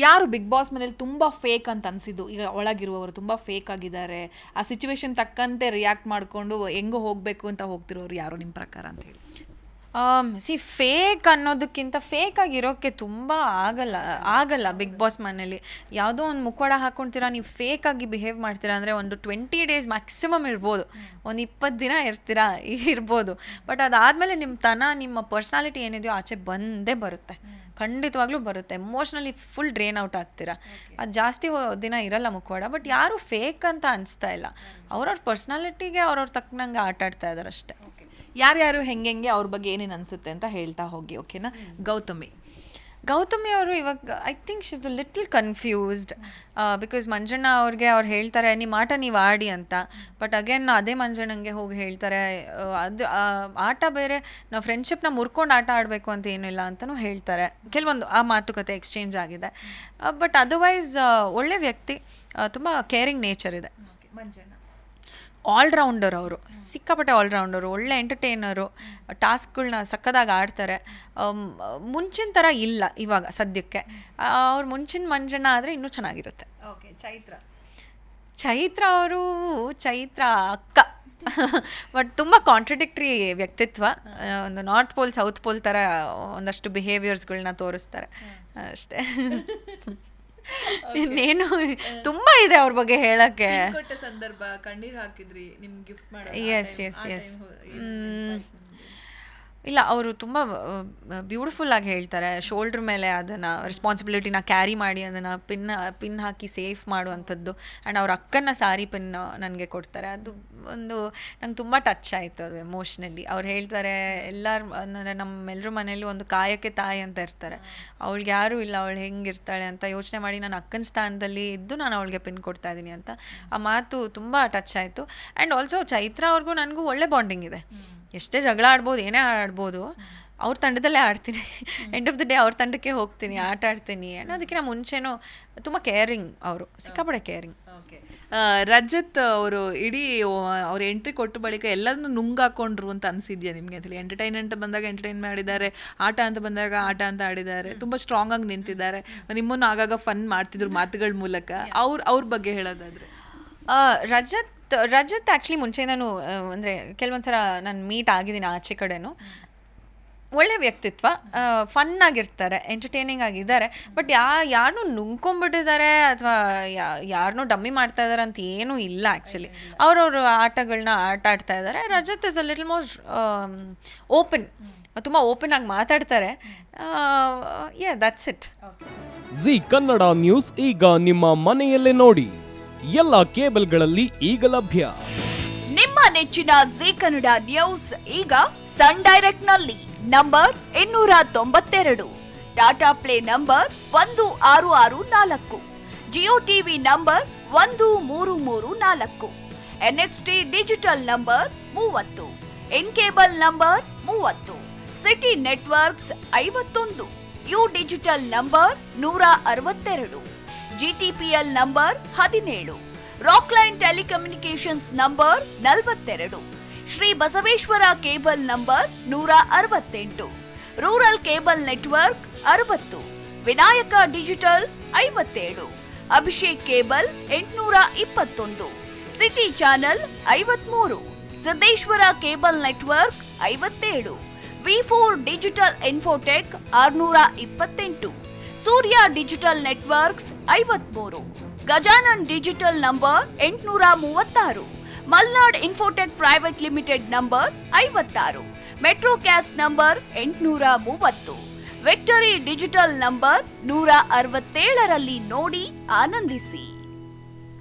ಯಾರು big boss ಮನೇಲಿ ತುಂಬ ಫೇಕ್ ಅಂತ ಅನಿಸಿದ್ದು? ಈಗ ಒಳಗಿರುವವರು ತುಂಬ ಫೇಕ್ ಆಗಿದ್ದಾರೆ, ಆ ಸಿಚುವೇಶನ್ ತಕ್ಕಂತೆ ರಿಯಾಕ್ಟ್ ಮಾಡಿಕೊಂಡು ಹೆಂಗೆ ಹೋಗಬೇಕು ಅಂತ ಹೋಗ್ತಿರೋರು ಯಾರು ನಿಮ್ಮ ಪ್ರಕಾರ ಅಂತ ಹೇಳಿ? ಫೇಕ್ ಅನ್ನೋದಕ್ಕಿಂತ ಫೇಕ್ ಆಗಿರೋಕ್ಕೆ ತುಂಬ ಆಗಲ್ಲ ಬಿಗ್ ಬಾಸ್ ಮನೇಲಿ. ಯಾವುದೋ ಒಂದು ಮುಖವಾಡ ಹಾಕ್ಕೊಳ್ತೀರಾ, ನೀವು ಫೇಕ್ ಆಗಿ ಬಿಹೇವ್ ಮಾಡ್ತೀರಾ ಅಂದರೆ ಒಂದು 20 days ಮ್ಯಾಕ್ಸಿಮಮ್ ಇರ್ಬೋದು, ಒಂದು 20 ದಿನ ಇರ್ಬೋದು. ಬಟ್ ಅದಾದಮೇಲೆ ನಿಮ್ಮ ಪರ್ಸ್ನಾಲಿಟಿ ಏನಿದೆಯೋ ಆಚೆ ಬಂದೇ ಬರುತ್ತೆ, ಖಂಡಿತವಾಗ್ಲೂ ಬರುತ್ತೆ. ಎಮೋಷ್ನಲಿ ಫುಲ್ ಡ್ರೈನ್ ಔಟ್ ಆಗ್ತೀರಾ. ಅದು ಜಾಸ್ತಿ ದಿನ ಇರಲ್ಲ ಮುಖವಾಡ. ಬಟ್ ಯಾರೂ ಫೇಕ್ ಅಂತ ಅನಿಸ್ತಾ ಇಲ್ಲ, ಅವ್ರವ್ರ ಪರ್ಸ್ನಾಲಿಟಿಗೆ ಅವ್ರವ್ರ ತಕ್ಕನಂಗೆ ಆಟ ಆಡ್ತಾ ಇದ್ದಾರೆ ಅಷ್ಟೇ. ಯಾರ್ಯಾರು ಹೆಂಗೆ ಅವ್ರ ಬಗ್ಗೆ ಏನೇನು ಅನಿಸುತ್ತೆ ಅಂತ ಹೇಳ್ತಾ ಹೋಗಿ, ಓಕೆನಾ? ಗೌತಮಿ ಅವರು ಇವಾಗ I think she is a little confused because Manjanna ಅವ್ರು ಹೇಳ್ತಾರೆ ನಿಮ್ಮ ಆಟ ನೀವು ಆಡಿ ಅಂತ. ಬಟ್ ಅಗೇನ್ ಅದೇ ಮಂಜಣ್ಣಂಗೆ ಹೋಗಿ ಹೇಳ್ತಾರೆ ಅದು ಆಟ ಬೇರೆ, ನಾವು ಫ್ರೆಂಡ್ಶಿಪ್ನ ಮುರ್ಕೊಂಡು ಆಟ ಆಡಬೇಕು ಅಂತ ಏನಿಲ್ಲ ಅಂತಲೂ ಹೇಳ್ತಾರೆ. ಕೆಲವೊಂದು ಆ ಮಾತುಕತೆ ಎಕ್ಸ್ಚೇಂಜ್ ಆಗಿದೆ. ಬಟ್ ಅದರ್ವೈಸ್ ಒಳ್ಳೆ ವ್ಯಕ್ತಿ, ತುಂಬ ಕೇರಿಂಗ್ ನೇಚರ್ ಇದೆ. ಆಲ್ರೌಂಡರ್ ಅವರು, ಸಿಕ್ಕಾಪಟ್ಟೆ ಆಲ್ರೌಂಡರು, ಒಳ್ಳೆ ಎಂಟರ್ಟೈನರು, ಟಾಸ್ಕ್ಗಳನ್ನ ಸಕ್ಕದಾಗಿ ಆಡ್ತಾರೆ. ಮುಂಚಿನ ಥರ ಇಲ್ಲ ಇವಾಗ ಸದ್ಯಕ್ಕೆ. ಅವ್ರು ಮುಂಚಿನ ಮಂಜಣ್ಣ ಆದರೆ ಇನ್ನೂ ಚೆನ್ನಾಗಿರುತ್ತೆ. ಚೈತ್ರ ಅಕ್ಕ ಬಟ್ ತುಂಬ ಕಾಂಟ್ರಡಿಕ್ಟ್ರಿ ವ್ಯಕ್ತಿತ್ವ. ಒಂದು ನಾರ್ತ್ ಪೋಲ್ ಸೌತ್ ಪೋಲ್ ಥರ ಒಂದಷ್ಟು ಬಿಹೇವಿಯರ್ಸ್ಗಳನ್ನ ತೋರಿಸ್ತಾರೆ ಅಷ್ಟೇ. ಇನ್ನೇನು ತುಂಬ ಇದೆ ಅವ್ರ ಬಗ್ಗೆ ಹೇಳಕ್ಕೆ. ಸಂದರ್ಭ ಕಣ್ಣೀರು ಹಾಕಿದ್ರಿ, ನಿಮ್ಗೆ ಗಿಫ್ಟ್ ಮಾಡಿ. ಎಸ್ ಇಲ್ಲ, ಅವರು ತುಂಬ ಬ್ಯೂಟಿಫುಲ್ಲಾಗಿ ಹೇಳ್ತಾರೆ. ಶೋಲ್ಡ್ರ್ ಮೇಲೆ ಅದನ್ನು ರೆಸ್ಪಾನ್ಸಿಬಿಲಿಟಿನ ಕ್ಯಾರಿ ಮಾಡಿ ಅದನ್ನು ಪಿನ್ ಹಾಕಿ ಸೇಫ್ ಮಾಡುವಂಥದ್ದು. ಆ್ಯಂಡ್ ಅವ್ರ ಅಕ್ಕನ ಸಾರಿ ಪಿನ್ ನನಗೆ ಕೊಡ್ತಾರೆ. ಅದು ಒಂದು ನಂಗೆ ತುಂಬ ಟಚ್ ಆಯಿತು ಅದು ಎಮೋಷ್ನಲಿ. ಅವ್ರು ಹೇಳ್ತಾರೆ ಅಂದರೆ ನಮ್ಮೆಲ್ಲರ ಮನೇಲಿ ಒಂದು ಕಾಯಕ್ಕೆ ತಾಯಿ ಅಂತ ಇರ್ತಾರೆ, ಅವಳಿಗೆ ಯಾರೂ ಇಲ್ಲ, ಅವಳು ಹೆಂಗಿರ್ತಾಳೆ ಅಂತ ಯೋಚನೆ ಮಾಡಿ ನಾನು ಅಕ್ಕನ ಸ್ಥಾನದಲ್ಲಿ ಇದ್ದು ನಾನು ಅವಳಿಗೆ ಪಿನ್ ಕೊಡ್ತಾ ಇದ್ದೀನಿ ಅಂತ. ಆ ಮಾತು ತುಂಬ ಟಚ್ ಆಯಿತು. ಆ್ಯಂಡ್ ಆಲ್ಸೋ ಚೈತ್ರ ಅವ್ರಿಗೂ ನನಗೂ ಒಳ್ಳೆ ಬಾಂಡಿಂಗ್ ಇದೆ. ಎಷ್ಟೇ ಜಗಳ ಆಡ್ಬೋದು, ಏನೇ ಆಡ್ಬೋದು, ಅವ್ರ ತಂಡದಲ್ಲೇ ಆಡ್ತೀನಿ. ಎಂಡ್ ಆಫ್ ದ ಡೇ ಅವ್ರ ತಂಡಕ್ಕೆ ಹೋಗ್ತೀನಿ, ಆಟ ಆಡ್ತೀನಿ. ಅನ್ನೋದಕ್ಕಿಂತ ಮುಂಚೆನೂ ತುಂಬ ಕೇರಿಂಗ್, ಅವರು ಸಿಕ್ಕಾಪಡೆ ಕೇರಿಂಗ್. ರಜತ್ ಅವರು ಇಡೀ ಅವ್ರ ಎಂಟ್ರಿ ಕೊಟ್ಟ ಬಳಿಕ ಎಲ್ಲದನ್ನು ನುಂಗಾಕೊಂಡ್ರು ಅಂತ ಅನಿಸಿದ್ಯಾ ನಿಮಗೆ? ಅಂತೇಳಿ ಎಂಟರ್ಟೈನ್ಮೆಂಟ್ ಬಂದಾಗ ಎಂಟರ್ಟೈನ್ ಮಾಡಿದ್ದಾರೆ, ಆಟ ಅಂತ ಬಂದಾಗ ಆಟ ಅಂತ ಆಡಿದ್ದಾರೆ, ತುಂಬ ಸ್ಟ್ರಾಂಗ್ ಆಗಿ ನಿಂತಿದ್ದಾರೆ. ನಿಮ್ಮನ್ನು ಆಗಾಗ ಫನ್ ಮಾಡ್ತಿದ್ರು ಮಾತುಗಳ ಮೂಲಕ. ಅವ್ರ ಬಗ್ಗೆ ಹೇಳೋದಾದ್ರೆ, ರಜತ್ ಆ್ಯಕ್ಚುಲಿ ಮುಂಚೆಯಿಂದನೂ ಅಂದರೆ ಕೆಲವೊಂದು ಸಲ ನಾನು ಮೀಟ್ ಆಗಿದ್ದೀನಿ ಆಚೆ ಕಡೆನೂ. ಒಳ್ಳೆ ವ್ಯಕ್ತಿತ್ವ, ಫನ್ನಾಗಿರ್ತಾರೆ, ಎಂಟರ್ಟೈನಿಂಗ್ ಆಗಿದ್ದಾರೆ. ಬಟ್ ಯಾರನ್ನೂ ನುಂಗ್ಕೊಂಡ್ಬಿಟ್ಟಿದ್ದಾರೆ ಅಥವಾ ಯಾರನ್ನೂ ಡಮ್ಮಿ ಮಾಡ್ತಾ ಇದ್ದಾರೆ ಅಂತ ಏನೂ ಇಲ್ಲ. ಆ್ಯಕ್ಚುಲಿ ಅವ್ರವ್ರ ಆಟಗಳನ್ನ ಆಡ್ತಾ ಇದ್ದಾರೆ. Rajat is a little more open, ತುಂಬ ಓಪನ್ ಆಗಿ ಮಾತಾಡ್ತಾರೆ. That's it. Zee Kannada news ಈಗ ನಿಮ್ಮ ಮನೆಯಲ್ಲೇ ನೋಡಿ, ಎಲ್ಲ ಕೇಬಲ್ಗಳಲ್ಲಿ ಈಗ ಲಭ್ಯ. ನಿಮ್ಮ ನೆಚ್ಚಿನ ಜಿ ಕನ್ನಡ ನ್ಯೂಸ್ ಈಗ ಸನ್ ಡೈರೆಕ್ಟ್ ನಲ್ಲಿ number 292, Tata play number 1664, Jio TV number 1334, NXT digital number 30, in cable number 30, city networks 51, U digital number 162, GTPL number 17, Rockline telecommunications number 42, Shri Basaveshwara cable number 168, rural cable network 60, Vinayaka digital 57, Abhishek cable 821, city channel 53, Siddeshwara cable network 57, V4 digital Infotech 628, Surya digital networks 53, Gajanan digital number 836, Malnad infotech private limited number 56, Metrocast number 830, victory digital number 167ರಲ್ಲಿ ನೋಡಿ ಆನಂದಿಸಿ.